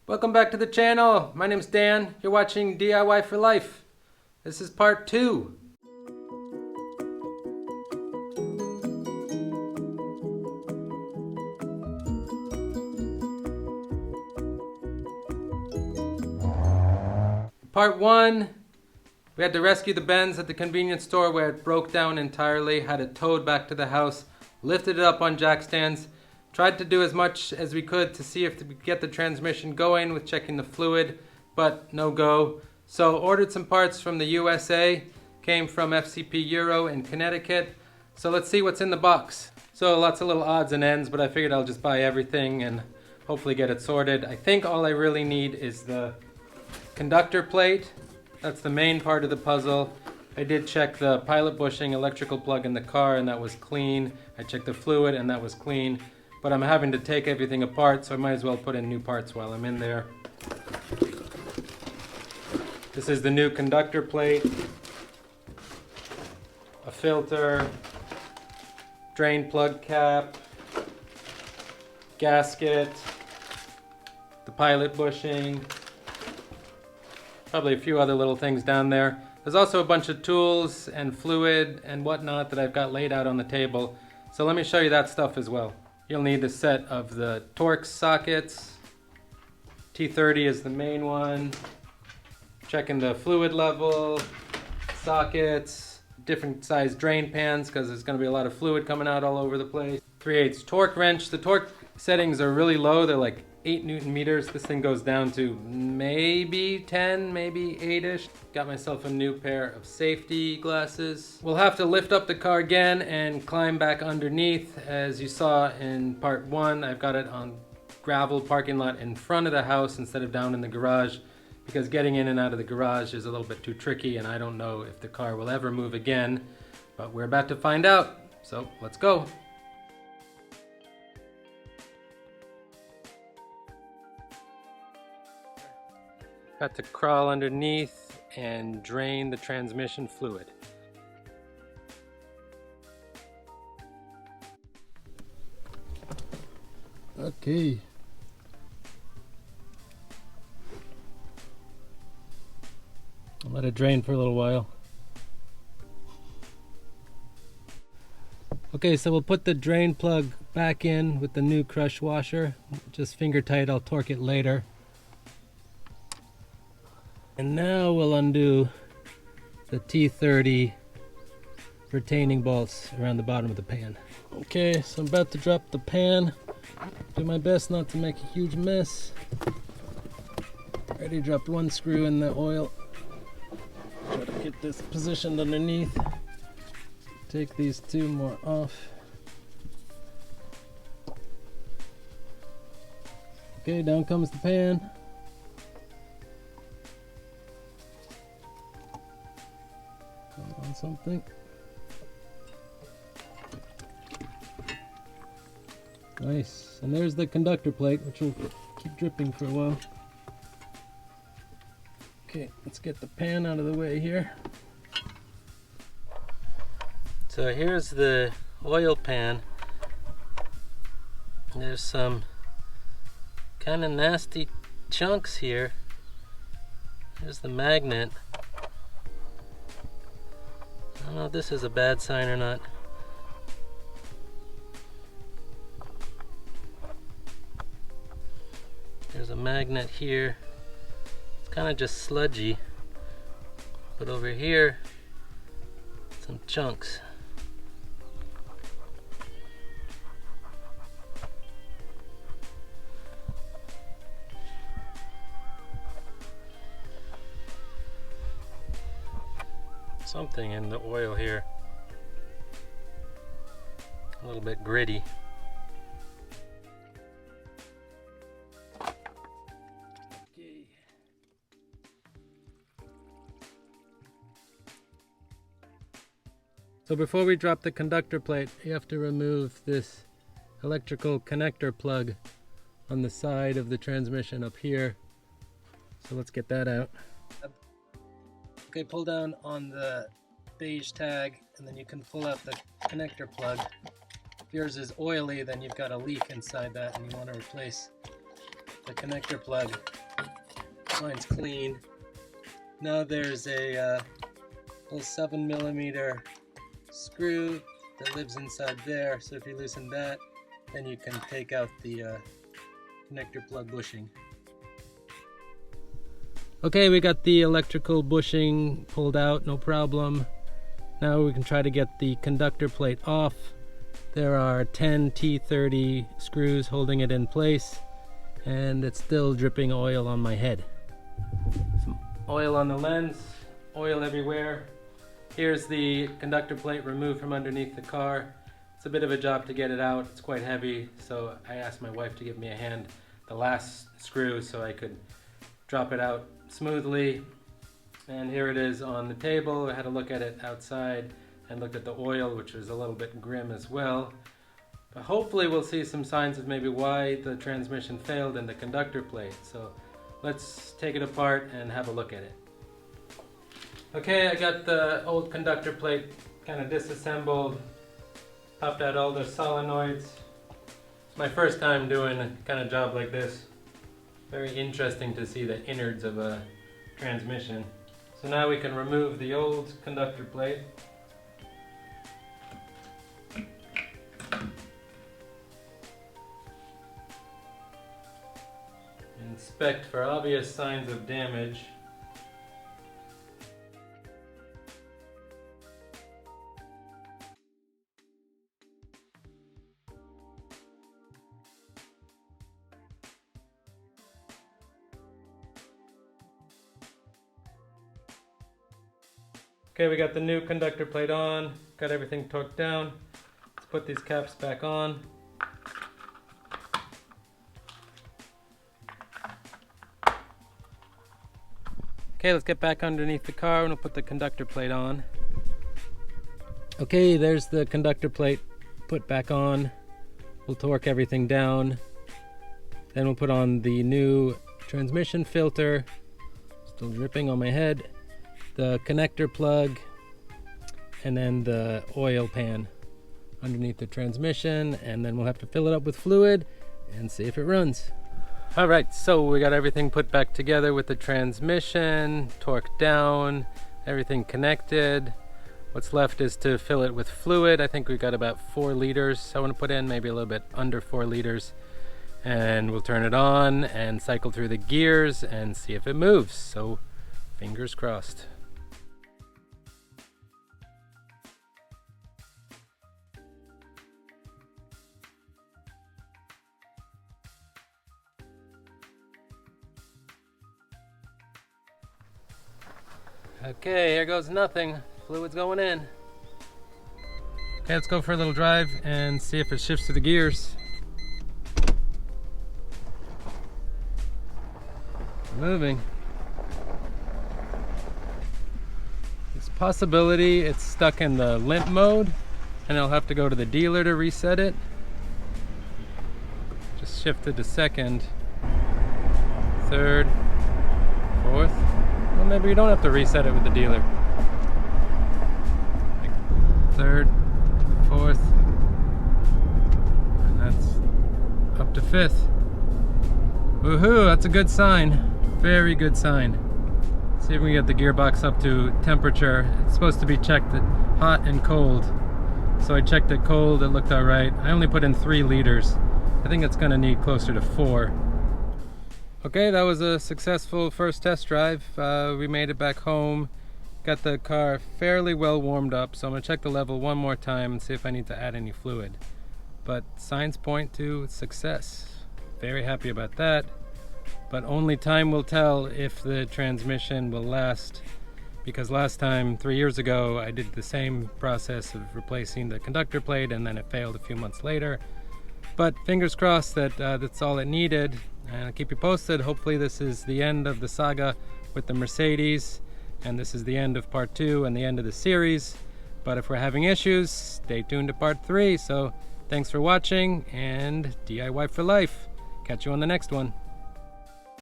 Welcome back to the channel. My name's Dan. You're watching DIY for Life. This is part 2. Part 1, we had to rescue the Benz at the convenience store where it broke down entirely, had it towed back to the house, lifted it up on jack stands, tried to do as much as we could to see if we could get the transmission going with checking the fluid, but no go. So ordered some parts from the USA, came from FCP Euro in Connecticut. So let's see what's in the box. So lots of little odds and ends, but I figured I'll just buy everything and hopefully get it sorted. I think all I really need is the conductor plate. That's the main part of the puzzle. I did check the pilot bushing electrical plug in the car and that was clean. I checked the fluid and that was clean. But I'm having to take everything apart, so I might as well put in new parts while I'm in there. This is the new conductor plate, a filter, drain plug cap, gasket, the pilot bushing, probably a few other little things down there. There's also a bunch of tools and fluid and whatnot that I've got laid out on the table. So let me show you that stuff as well. You'll need the set of the Torx sockets. T30 is the main one. Checking the fluid level, sockets, different size drain pans because there's going to be a lot of fluid coming out all over the place. 3/8 torque wrench. The torque settings are really low. They're like 8 Newton meters. This thing goes down to maybe 10, maybe 8-ish. Got myself a new pair of safety glasses. We'll have to lift up the car again and climb back underneath. As you saw in part 1, I've got it on gravel parking lot in front of the house instead of down in the garage because getting in and out of the garage is a little bit too tricky and I don't know if the car will ever move again, but we're about to find out. So let's go. Got to crawl underneath and drain the transmission fluid. Okay. I'll let it drain for a little while. Okay, so we'll put the drain plug back in with the new crush washer. Just finger tight, I'll torque it later. And now we'll undo the T30 retaining bolts around the bottom of the pan. Okay, so I'm about to drop the pan. Do my best not to make a huge mess. Already dropped one screw in the oil. Try to get this positioned underneath. Take these two more off. Okay, down comes the pan. On something. Nice. And there's the conductor plate, which will keep dripping for a while. Okay, let's get the pan out of the way here. So here's the oil pan. There's some kind of nasty chunks here. Here's the magnet. I don't know if this is a bad sign or not. There's a magnet here. It's kind of just sludgy. But over here, some chunks. Something in the oil here. A little bit gritty. Okay. So before we drop the conductor plate, you have to remove this electrical connector plug on the side of the transmission up here. So let's get that out. Okay, pull down on the beige tag and then you can pull out the connector plug. If yours is oily, then you've got a leak inside that and you want to replace the connector plug. Mine's clean. Now there's a little 7mm screw that lives inside there, so if you loosen that, then you can take out the connector plug bushing. Okay, we got the electrical bushing pulled out, no problem. Now we can try to get the conductor plate off. There are 10 T30 screws holding it in place, and it's still dripping oil on my head. Some oil on the lens, oil everywhere. Here's the conductor plate removed from underneath the car. It's a bit of a job to get it out. It's quite heavy, so I asked my wife to give me a hand the last screw so I could drop it out smoothly. And here it is on the table. I had a look at it outside and looked at the oil, which was a little bit grim as well. But hopefully we'll see some signs of maybe why the transmission failed in the conductor plate. So let's take it apart and have a look at it. Okay, I got the old conductor plate kind of disassembled, popped out all the solenoids. It's my first time doing a kind of job like this. Very interesting to see the innards of a transmission. So now we can remove the old conductor plate. Inspect for obvious signs of damage. Okay, we got the new conductor plate on, got everything torqued down. Let's put these caps back on. Okay, let's get back underneath the car and we'll put the conductor plate on. Okay, there's the conductor plate put back on. We'll torque everything down. Then we'll put on the new transmission filter. Still dripping on my head. The connector plug, and then the oil pan underneath the transmission, and then we'll have to fill it up with fluid and see if it runs. Alright, so we got everything put back together with the transmission, torqued down, everything connected. What's left is to fill it with fluid. I think we got about 4 liters I want to put in, maybe a little bit under 4 liters. And we'll turn it on and cycle through the gears and see if it moves. So fingers crossed. Okay, here goes nothing. Fluid's going in. Okay, let's go for a little drive and see if it shifts to the gears. Moving. There's a possibility it's stuck in the limp mode and I'll have to go to the dealer to reset it. Just shifted to second, third, fourth. Well, maybe you don't have to reset it with the dealer. Like third, fourth, and that's up to fifth. Woohoo, that's a good sign. Very good sign. See if we can get the gearbox up to temperature. It's supposed to be checked at hot and cold. So I checked it cold, it looked alright. I only put in 3 liters. I think it's gonna need closer to 4. Okay, that was a successful first test drive. We made it back home. Got the car fairly well warmed up, so I'm gonna check the level one more time and see if I need to add any fluid. But signs point to success. Very happy about that. But only time will tell if the transmission will last, because last time, 3 years ago, I did the same process of replacing the conductor plate and then it failed a few months later. But fingers crossed that that's all it needed. And I'll keep you posted. Hopefully this is the end of the saga with the Mercedes, and this is the end of part 2 and the end of the series. But if we're having issues, stay tuned to part 3. So thanks for watching, and DIY for life. Catch you on the next one.